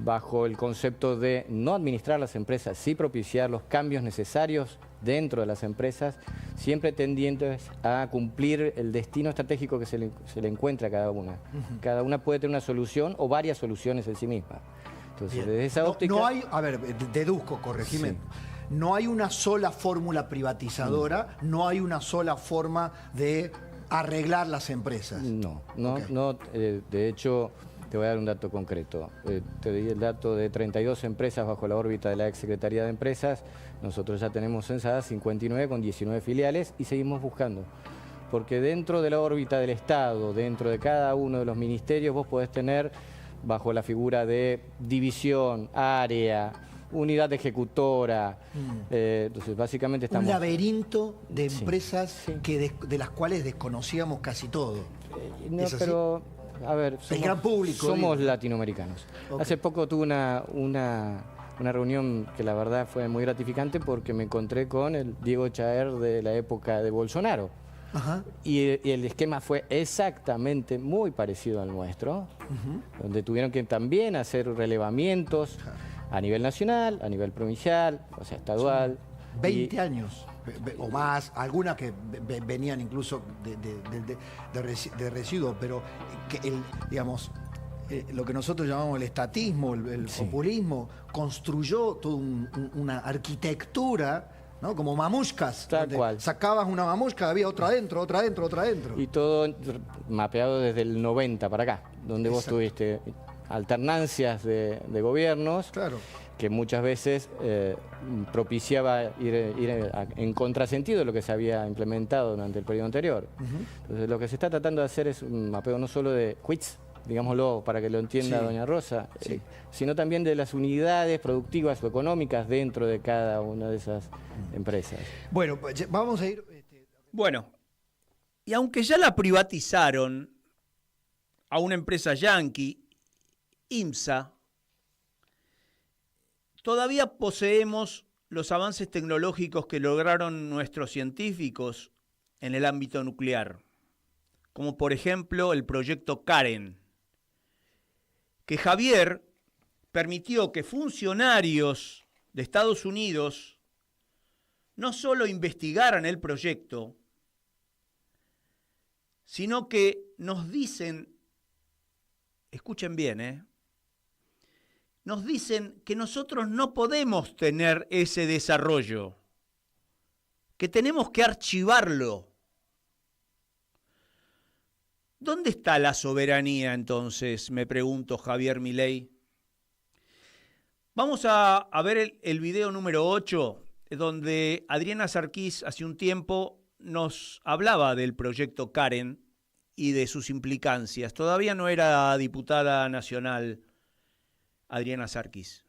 bajo el concepto de no administrar las empresas, sí propiciar los cambios necesarios dentro de las empresas, siempre tendientes a cumplir el destino estratégico que se le encuentra a cada una. Cada una puede tener una solución o varias soluciones en sí misma. Entonces, desde esa óptica... No hay, a ver, deduzco, corregime. Sí. No hay una sola fórmula privatizadora, no hay una sola forma de arreglar las empresas. No, de hecho... Te voy a dar un dato concreto. Te di el dato de 32 empresas bajo la órbita de la ex Secretaría de Empresas. Nosotros ya tenemos censadas 59 con 19 filiales y seguimos buscando. Porque dentro de la órbita del Estado, dentro de cada uno de los ministerios, vos podés tener, bajo la figura de división, área, unidad ejecutora. Entonces, básicamente estamos... Un laberinto de empresas de las cuales desconocíamos casi todo. No, pero... A ver, el gran público, somos latinoamericanos. Okay. Hace poco tuve una reunión que la verdad fue muy gratificante porque me encontré con el Diego Chaer de la época de Bolsonaro. Y el esquema fue exactamente muy parecido al nuestro, donde tuvieron que también hacer relevamientos a nivel nacional, a nivel provincial, o sea, estadual. 20 años o más, algunas que venían incluso de residuos, pero que digamos, lo que nosotros llamamos el estatismo, el populismo, construyó toda una arquitectura, ¿no? Como mamushkas. Tal cual. Sacabas una mamushka, había otra adentro, otra adentro, otra adentro. Y todo mapeado desde el 90 para acá, donde vos tuviste alternancias de gobiernos. Claro. Que muchas veces propiciaba ir en contrasentido de lo que se había implementado durante el periodo anterior. Entonces, lo que se está tratando de hacer es un mapeo no solo de quits, digámoslo para que lo entienda Sí. doña Rosa, Sí. sino también de las unidades productivas o económicas dentro de cada una de esas empresas. Bueno, pues, vamos a ir... Bueno, y aunque ya la privatizaron a una empresa yanqui, IMSA, todavía poseemos los avances tecnológicos que lograron nuestros científicos en el ámbito nuclear, como por ejemplo el proyecto Karen, que Javier permitió que funcionarios de Estados Unidos no solo investigaran el proyecto, sino que nos dicen, escuchen bien, nos dicen que nosotros no podemos tener ese desarrollo, que tenemos que archivarlo. ¿Dónde está la soberanía entonces? Me pregunto, Javier Milei. Vamos a ver el video número 8, donde Adriana Sarkis hace un tiempo nos hablaba del proyecto Karen y de sus implicancias. Todavía no era diputada nacional Adriana Sarkis.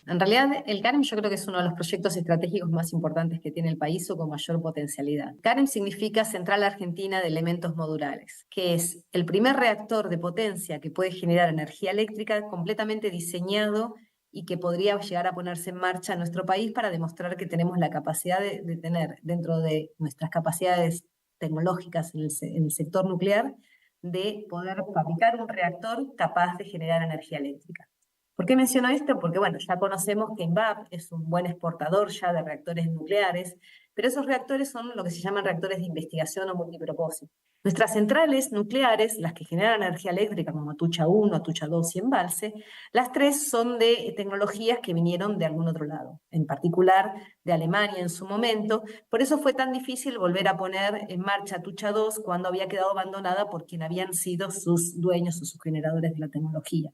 En realidad, el CAREM yo creo que es uno de los proyectos estratégicos más importantes que tiene el país o con mayor potencialidad. CAREM significa Central Argentina de Elementos Modulares, que es el primer reactor de potencia que puede generar energía eléctrica completamente diseñado y que podría llegar a ponerse en marcha en nuestro país para demostrar que tenemos la capacidad de tener dentro de nuestras capacidades tecnológicas en el sector nuclear, de poder fabricar un reactor capaz de generar energía eléctrica. ¿Por qué menciono esto? Porque, bueno, ya conocemos que INVAP es un buen exportador ya de reactores nucleares, pero esos reactores son lo que se llaman reactores de investigación o multipropósito. Nuestras centrales nucleares, las que generan energía eléctrica, como Atucha 1, Atucha 2 y Embalse, las tres son de tecnologías que vinieron de algún otro lado, en particular de Alemania en su momento. Por eso fue tan difícil volver a poner en marcha Atucha 2 cuando había quedado abandonada por quien habían sido sus dueños o sus generadores de la tecnología.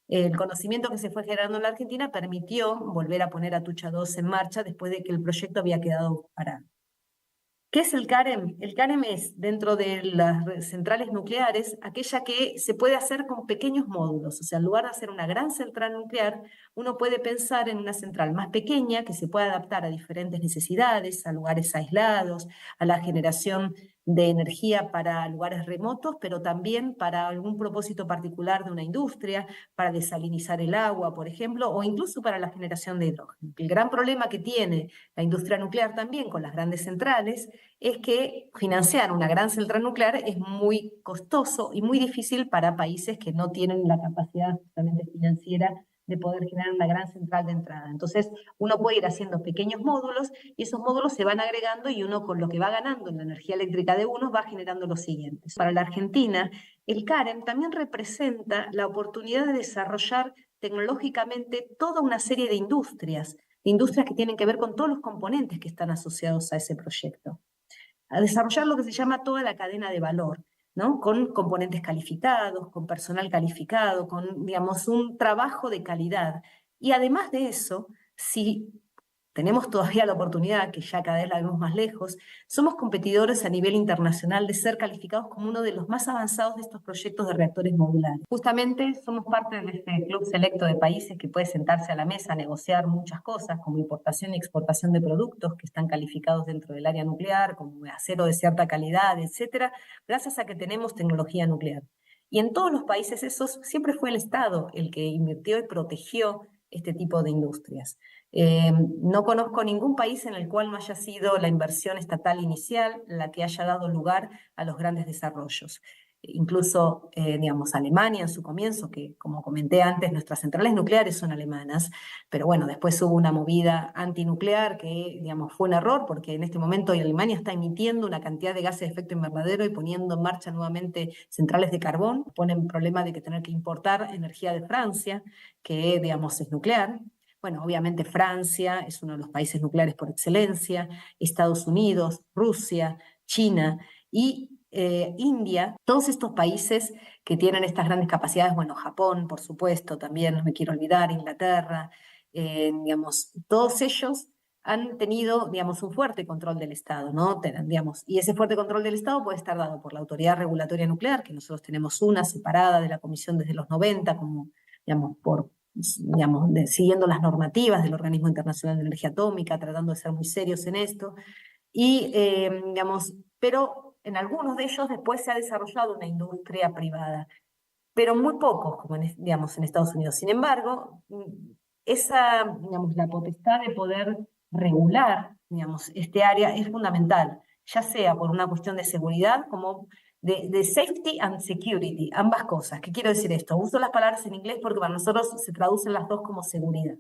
El conocimiento que se fue generando en la Argentina permitió volver a poner Atucha 2 en marcha después de que el proyecto había quedado parado. ¿Qué es el CAREM? El CAREM es, dentro de las centrales nucleares, aquella que se puede hacer con pequeños módulos. O sea, en lugar de hacer una gran central nuclear, uno puede pensar en una central más pequeña que se pueda adaptar a diferentes necesidades, a lugares aislados, a la generación de energía para lugares remotos, pero también para algún propósito particular de una industria, para desalinizar el agua, por ejemplo, o incluso para la generación de hidrógeno. El gran problema que tiene la industria nuclear también con las grandes centrales es que financiar una gran central nuclear es muy costoso y muy difícil para países que no tienen la capacidad justamente financiera de poder generar una gran central de entrada. Entonces, uno puede ir haciendo pequeños módulos y esos módulos se van agregando y uno con lo que va ganando en la energía eléctrica de unos va generando los siguientes. Para la Argentina, el CAREM también representa la oportunidad de desarrollar tecnológicamente toda una serie de industrias que tienen que ver con todos los componentes que están asociados a ese proyecto. A desarrollar lo que se llama toda la cadena de valor, ¿no? Con componentes calificados, con personal calificado, con, digamos, un trabajo de calidad. Y además de eso, si tenemos todavía la oportunidad, que ya cada vez la vemos más lejos, somos competidores a nivel internacional de ser calificados como uno de los más avanzados de estos proyectos de reactores modulares. Justamente somos parte de este club selecto de países que puede sentarse a la mesa a negociar muchas cosas, como importación y exportación de productos que están calificados dentro del área nuclear, como acero de cierta calidad, etcétera, gracias a que tenemos tecnología nuclear. Y en todos los países esos siempre fue el Estado el que invirtió y protegió este tipo de industrias. No conozco ningún país en el cual no haya sido la inversión estatal inicial la que haya dado lugar a los grandes desarrollos. Incluso, digamos, Alemania en su comienzo, que como comenté antes, nuestras centrales nucleares son alemanas, pero bueno, después hubo una movida antinuclear que, digamos, fue un error, porque en este momento Alemania está emitiendo una cantidad de gases de efecto invernadero y poniendo en marcha nuevamente centrales de carbón, ponen problema de que tener que importar energía de Francia, que, digamos, es nuclear. Bueno, obviamente Francia es uno de los países nucleares por excelencia, Estados Unidos, Rusia, China y India, todos estos países que tienen estas grandes capacidades, bueno, Japón, por supuesto, también no me quiero olvidar, Inglaterra, digamos, todos ellos han tenido, digamos, un fuerte control del Estado, ¿no? Digamos, y ese fuerte control del Estado puede estar dado por la Autoridad Regulatoria Nuclear, que nosotros tenemos una separada de la Comisión desde los 90, como, digamos, siguiendo las normativas del Organismo Internacional de Energía Atómica, tratando de ser muy serios en esto, y, digamos, pero en algunos de ellos después se ha desarrollado una industria privada, pero muy pocos, como digamos, en Estados Unidos. Sin embargo, digamos, la potestad de poder regular, digamos, este área es fundamental, ya sea por una cuestión de seguridad como de safety and security, ambas cosas. ¿Qué quiero decir esto? Uso las palabras en inglés porque para nosotros se traducen las dos como seguridad.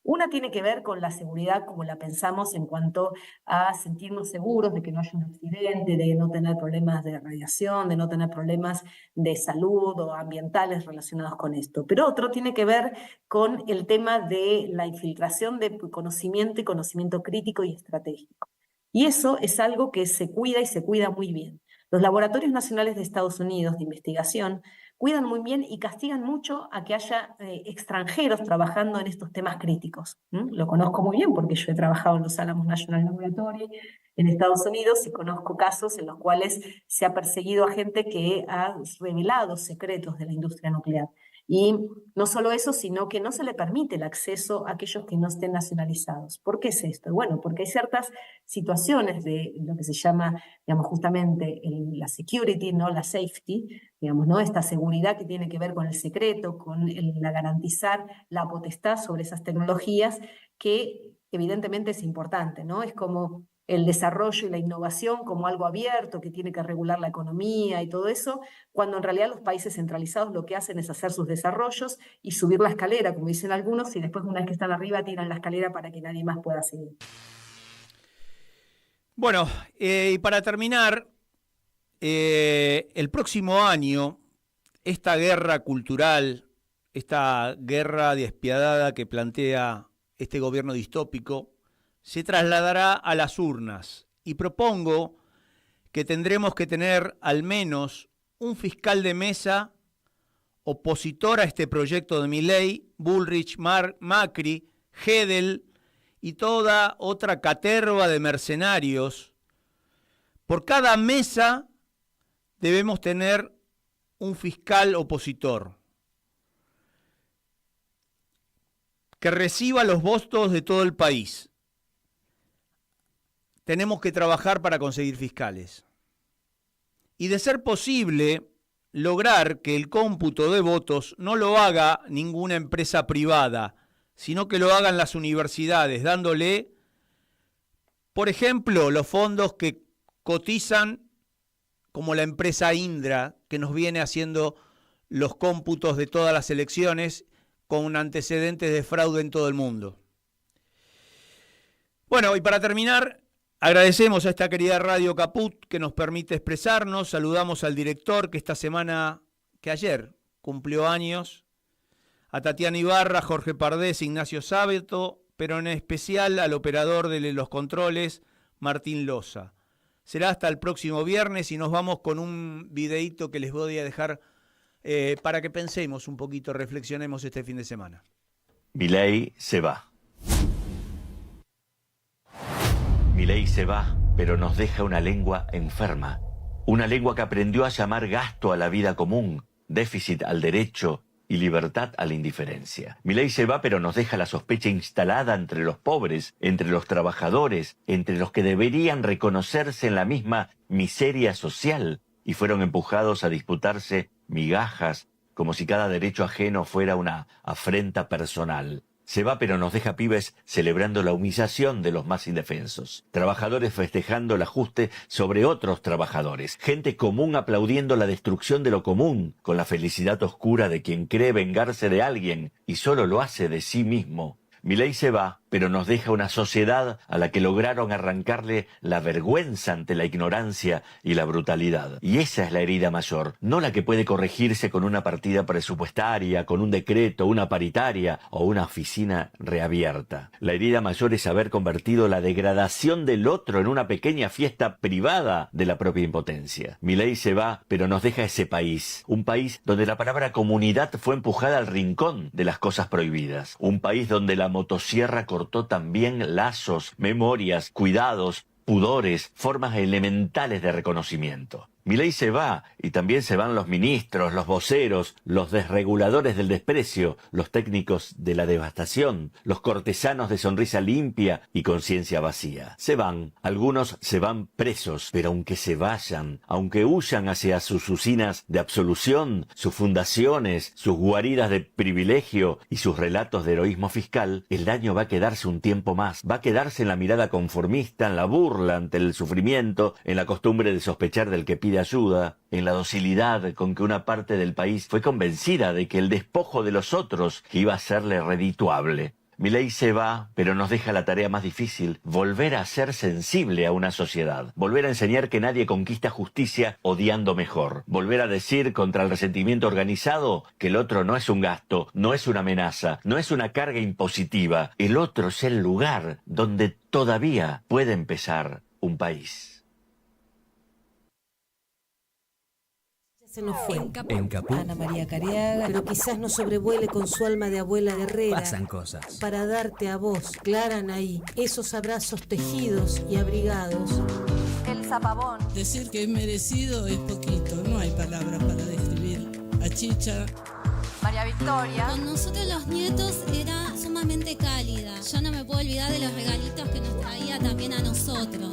Una tiene que ver con la seguridad como la pensamos en cuanto a sentirnos seguros de que no haya un accidente, de no tener problemas de radiación, de no tener problemas de salud o ambientales relacionados con esto. Pero otro tiene que ver con el tema de la infiltración de conocimiento y conocimiento crítico y estratégico. Y eso es algo que se cuida y se cuida muy bien. Los laboratorios nacionales de Estados Unidos de investigación cuidan muy bien y castigan mucho a que haya extranjeros trabajando en estos temas críticos. Lo conozco muy bien porque yo he trabajado en los Alamos National Laboratory en Estados Unidos y conozco casos en los cuales se ha perseguido a gente que ha revelado secretos de la industria nuclear. Y no solo eso, sino que no se le permite el acceso a aquellos que no estén nacionalizados. ¿Por qué es esto? Bueno, porque hay ciertas situaciones de lo que se llama, digamos, justamente la security, ¿no? La safety, digamos, ¿no? Esta seguridad que tiene que ver con el secreto, con la garantizar la potestad sobre esas tecnologías, que evidentemente es importante, ¿no? Es como el desarrollo y la innovación como algo abierto que tiene que regular la economía y todo eso, cuando en realidad los países centralizados lo que hacen es hacer sus desarrollos y subir la escalera, como dicen algunos, y después una vez que están arriba tiran la escalera para que nadie más pueda seguir. Bueno, y para terminar, el próximo año, esta guerra cultural, esta guerra despiadada que plantea este gobierno distópico, se trasladará a las urnas y propongo que tendremos que tener al menos un fiscal de mesa opositor a este proyecto de Milei, Bullrich, Macri, Hedel y toda otra caterva de mercenarios. Por cada mesa debemos tener un fiscal opositor que reciba los votos de todo el país. Tenemos que trabajar para conseguir fiscales. Y de ser posible, lograr que el cómputo de votos no lo haga ninguna empresa privada, sino que lo hagan las universidades, dándole, por ejemplo, los fondos que cotizan, como la empresa Indra, que nos viene haciendo los cómputos de todas las elecciones con antecedentes de fraude en todo el mundo. Bueno, y para terminar, agradecemos a esta querida Radio Caput que nos permite expresarnos. Saludamos al director que ayer cumplió años, a Tatiana Ibarra, Jorge Pardés, Ignacio Sábeto, pero en especial al operador de los controles, Martín Loza. Será hasta el próximo viernes y nos vamos con un videíto que les voy a dejar para que pensemos un poquito, reflexionemos este fin de semana. Milei se va. Milei se va, pero nos deja una lengua enferma. Una lengua que aprendió a llamar gasto a la vida común, déficit al derecho y libertad a la indiferencia. Milei se va, pero nos deja la sospecha instalada entre los pobres, entre los trabajadores, entre los que deberían reconocerse en la misma miseria social y fueron empujados a disputarse migajas como si cada derecho ajeno fuera una afrenta personal. Se va, pero nos deja pibes celebrando la humillación de los más indefensos. Trabajadores festejando el ajuste sobre otros trabajadores. Gente común aplaudiendo la destrucción de lo común, con la felicidad oscura de quien cree vengarse de alguien y solo lo hace de sí mismo. Milei se va, pero nos deja una sociedad a la que lograron arrancarle la vergüenza ante la ignorancia y la brutalidad. Y esa es la herida mayor, no la que puede corregirse con una partida presupuestaria, con un decreto, una paritaria o una oficina reabierta. La herida mayor es haber convertido la degradación del otro en una pequeña fiesta privada de la propia impotencia. Milei se va, pero nos deja ese país, un país donde la palabra comunidad fue empujada al rincón de las cosas prohibidas, un país donde la motosierra cortó cortó también lazos, memorias, cuidados, pudores, formas elementales de reconocimiento. Milei se va y también se van los ministros, los voceros, los desreguladores del desprecio, los técnicos de la devastación, los cortesanos de sonrisa limpia y conciencia vacía. Se van, algunos se van presos, pero aunque se vayan, aunque huyan hacia sus usinas de absolución, sus fundaciones, sus guaridas de privilegio y sus relatos de heroísmo fiscal, el daño va a quedarse un tiempo más, va a quedarse en la mirada conformista, en la burla ante el sufrimiento, en la costumbre de sospechar del que pide ayuda, en la docilidad con que una parte del país fue convencida de que el despojo de los otros iba a serle redituable. Milei se va, pero nos deja la tarea más difícil, volver a ser sensible a una sociedad, volver a enseñar que nadie conquista justicia odiando mejor, volver a decir contra el resentimiento organizado que el otro no es un gasto, no es una amenaza, no es una carga impositiva, el otro es el lugar donde todavía puede empezar un país. Se nos fue. En Capú. Ana María Cariaga, pero quizás no sobrevuele con su alma de abuela guerrera. Pasan cosas. Para darte a vos, Clara Anaí, esos abrazos tejidos y abrigados. El zapabón. Decir que es merecido es poquito, no hay palabras para describir a Chicha. María Victoria. Con nosotros los nietos era sumamente cálida. Yo no me puedo olvidar de los regalitos que nos traía también a nosotros.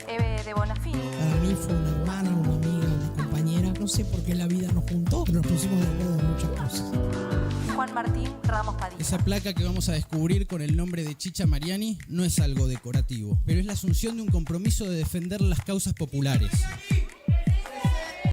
Eve de Bonafini. Para mí fue una hermana, una amiga, una compañera. No sé por qué la vida nos juntó, pero nos pusimos de acuerdo en muchas cosas. Juan Martín Ramos Padilla. Esa placa que vamos a descubrir con el nombre de Chicha Mariani no es algo decorativo, pero es la asunción de un compromiso de defender las causas populares.